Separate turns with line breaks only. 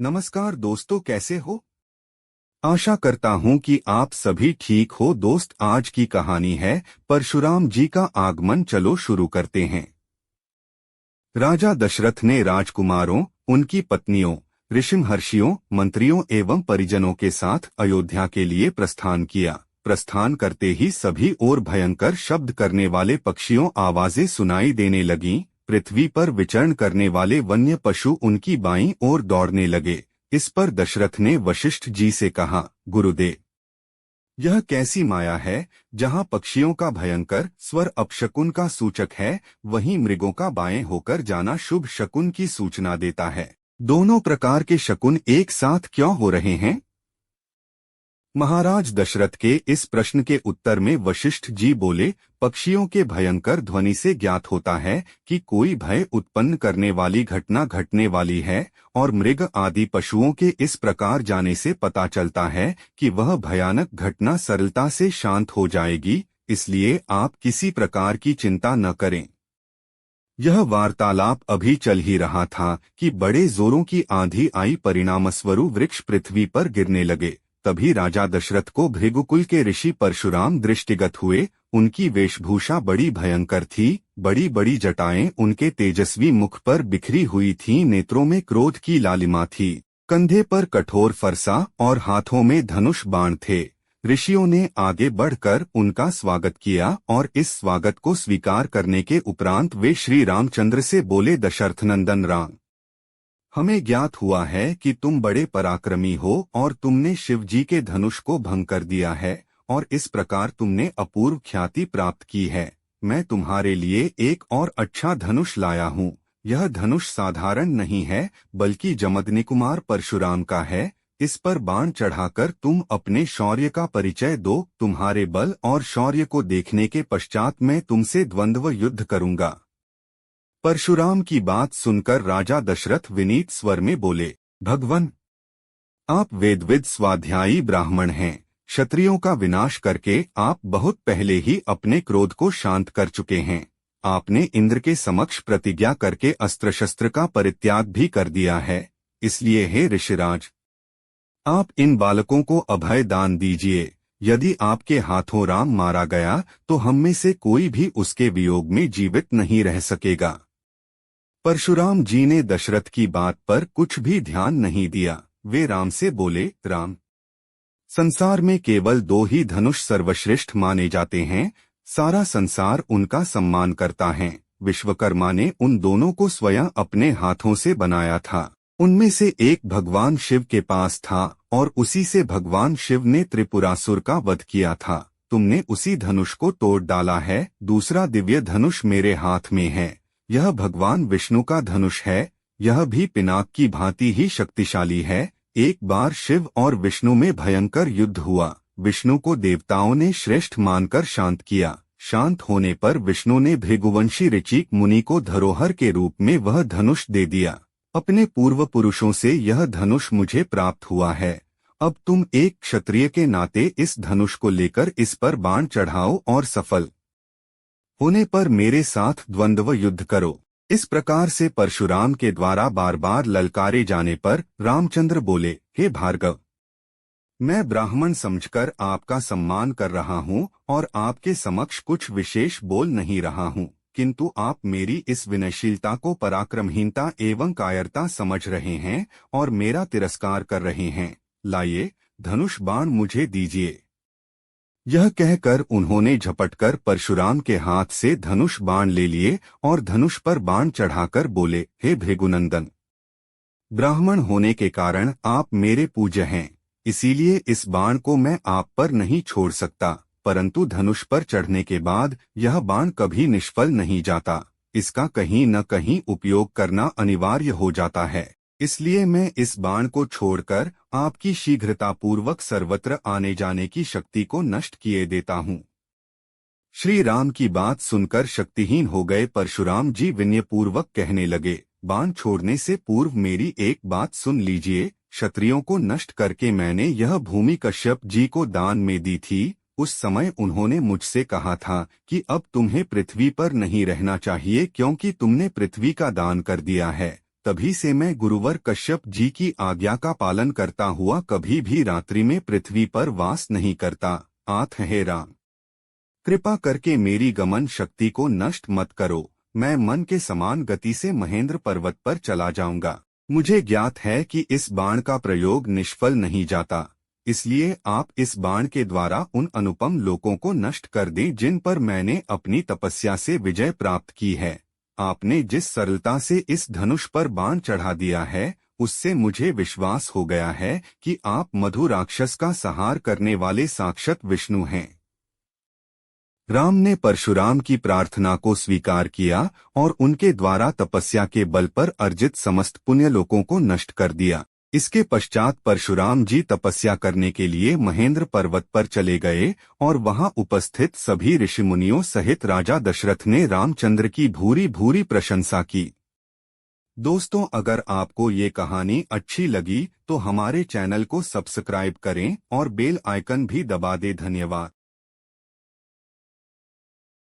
नमस्कार दोस्तों, कैसे हो? आशा करता हूँ कि आप सभी ठीक हो। दोस्त, आज की कहानी है परशुराम जी का आगमन। चलो शुरू करते हैं। राजा दशरथ ने राजकुमारों, उनकी पत्नियों, ऋषिमहर्षियों, मंत्रियों एवं परिजनों के साथ अयोध्या के लिए प्रस्थान किया। प्रस्थान करते ही सभी ओर भयंकर शब्द करने वाले पक्षियों आवाजें सुनाई देने लगीं। पृथ्वी पर विचरण करने वाले वन्य पशु उनकी बाईं ओर दौड़ने लगे। इस पर दशरथ ने वशिष्ठ जी से कहा, गुरुदेव, यह कैसी माया है? जहाँ पक्षियों का भयंकर स्वर अपशकुन का सूचक है, वहीं मृगों का बाएं होकर जाना शुभ शकुन की सूचना देता है। दोनों प्रकार के शकुन एक साथ क्यों हो रहे हैं? महाराज दशरथ के इस प्रश्न के उत्तर में वशिष्ठ जी बोले, पक्षियों के भयंकर ध्वनि से ज्ञात होता है कि कोई भय उत्पन्न करने वाली घटना घटने वाली है, और मृग आदि पशुओं के इस प्रकार जाने से पता चलता है कि वह भयानक घटना सरलता से शांत हो जाएगी। इसलिए आप किसी प्रकार की चिंता न करें। यह वार्तालाप अभी चल ही रहा था कि बड़े जोरों की आंधी आई। परिणामस्वरूप वृक्ष पृथ्वी पर गिरने लगे। तभी राजा दशरथ को भृगुकुल के ऋषि परशुराम दृष्टिगत हुए। उनकी वेशभूषा बड़ी भयंकर थी। बड़ी बड़ी जटाएं उनके तेजस्वी मुख पर बिखरी हुई थीं। नेत्रों में क्रोध की लालिमा थी। कंधे पर कठोर फरसा और हाथों में धनुष बाण थे। ऋषियों ने आगे बढ़कर उनका स्वागत किया और इस स्वागत को स्वीकार करने के उपरांत वे श्री रामचंद्र से बोले, दशरथनंदन राम, हमें ज्ञात हुआ है कि तुम बड़े पराक्रमी हो और तुमने शिव जी के धनुष को भंग कर दिया है और इस प्रकार तुमने अपूर्व ख्याति प्राप्त की है। मैं तुम्हारे लिए एक और अच्छा धनुष लाया हूँ। यह धनुष साधारण नहीं है, बल्कि जमदग्नि कुमार परशुराम का है। इस पर बाण चढ़ाकर तुम अपने शौर्य का परिचय दो। तुम्हारे बल और शौर्य को देखने के पश्चात मैं तुमसे द्वंद्व युद्ध करूंगा। परशुराम की बात सुनकर राजा दशरथ विनीत स्वर में बोले, भगवन, आप वेदविद स्वाध्यायी ब्राह्मण हैं। क्षत्रियों का विनाश करके आप बहुत पहले ही अपने क्रोध को शांत कर चुके हैं। आपने इंद्र के समक्ष प्रतिज्ञा करके अस्त्र शस्त्र का परित्याग भी कर दिया है। इसलिए हे ऋषिराज, आप इन बालकों को अभय दान दीजिए। यदि आपके हाथों राम मारा गया तो हम में से कोई भी उसके वियोग में जीवित नहीं रह सकेगा। परशुराम जी ने दशरथ की बात पर कुछ भी ध्यान नहीं दिया। वे राम से बोले, राम, संसार में केवल दो ही धनुष सर्वश्रेष्ठ माने जाते हैं। सारा संसार उनका सम्मान करता है। विश्वकर्मा ने उन दोनों को स्वयं अपने हाथों से बनाया था। उनमें से एक भगवान शिव के पास था और उसी से भगवान शिव ने त्रिपुरासुर का वध किया था। तुमने उसी धनुष को तोड़ डाला है। दूसरा दिव्य धनुष मेरे हाथ में है। यह भगवान विष्णु का धनुष है। यह भी पिनाक की भांति ही शक्तिशाली है। एक बार शिव और विष्णु में भयंकर युद्ध हुआ। विष्णु को देवताओं ने श्रेष्ठ मानकर शांत किया। शांत होने पर विष्णु ने भृगुवंशी ऋचिक मुनि को धरोहर के रूप में वह धनुष दे दिया। अपने पूर्व पुरुषों से यह धनुष मुझे प्राप्त हुआ है। अब तुम एक क्षत्रिय के नाते इस धनुष को लेकर इस पर बाण चढ़ाओ और सफल होने पर मेरे साथ द्वंद्व युद्ध करो। इस प्रकार से परशुराम के द्वारा बार बार ललकारे जाने पर रामचंद्र बोले, हे भार्गव, मैं ब्राह्मण समझकर आपका सम्मान कर रहा हूँ और आपके समक्ष कुछ विशेष बोल नहीं रहा हूँ, किंतु आप मेरी इस विनयशीलता को पराक्रमहीनता एवं कायरता समझ रहे हैं और मेरा तिरस्कार कर रहे हैं। लाइए, धनुष बाण मुझे दीजिए। यह कहकर उन्होंने झपटकर परशुराम के हाथ से धनुष बाण ले लिए और धनुष पर बाण चढ़ाकर बोले, हे भृगुनंदन, ब्राह्मण होने के कारण आप मेरे पूज्य हैं। इसीलिए इस बाण को मैं आप पर नहीं छोड़ सकता, परंतु धनुष पर चढ़ने के बाद यह बाण कभी निष्फल नहीं जाता। इसका कहीं न कहीं उपयोग करना अनिवार्य हो जाता है। इसलिए मैं इस बाण को छोड़कर आपकी शीघ्रतापूर्वक सर्वत्र आने जाने की शक्ति को नष्ट किए देता हूँ। श्री राम की बात सुनकर शक्तिहीन हो गए परशुराम जी विनयपूर्वक कहने लगे, बाण छोड़ने से पूर्व मेरी एक बात सुन लीजिए। क्षत्रियों को नष्ट करके मैंने यह भूमि कश्यप जी को दान में दी थी। उस समय उन्होंने मुझसे कहा था कि अब तुम्हें पृथ्वी पर नहीं रहना चाहिए, क्योंकि तुमने पृथ्वी का दान कर दिया है। तभी से मैं गुरुवर कश्यप जी की आज्ञा का पालन करता हुआ कभी भी रात्रि में पृथ्वी पर वास नहीं करता। आठ हे राम, कृपा करके मेरी गमन शक्ति को नष्ट मत करो। मैं मन के समान गति से महेंद्र पर्वत पर चला जाऊंगा। मुझे ज्ञात है कि इस बाण का प्रयोग निष्फल नहीं जाता, इसलिए आप इस बाण के द्वारा उन अनुपम लोकों को नष्ट कर दें जिन पर मैंने अपनी तपस्या से विजय प्राप्त की है। आपने जिस सरलता से इस धनुष पर बाण चढ़ा दिया है, उससे मुझे विश्वास हो गया है कि आप मधु राक्षस का संहार करने वाले साक्षात विष्णु हैं। राम ने परशुराम की प्रार्थना को स्वीकार किया और उनके द्वारा तपस्या के बल पर अर्जित समस्त पुण्य लोकों को नष्ट कर दिया। इसके पश्चात परशुराम जी तपस्या करने के लिए महेंद्र पर्वत पर चले गए और वहां उपस्थित सभी ऋषि मुनियों सहित राजा दशरथ ने रामचंद्र की भूरी भूरी प्रशंसा की। दोस्तों, अगर आपको ये कहानी अच्छी लगी तो हमारे चैनल को सब्सक्राइब करें और बेल आइकन भी दबा दें। धन्यवाद।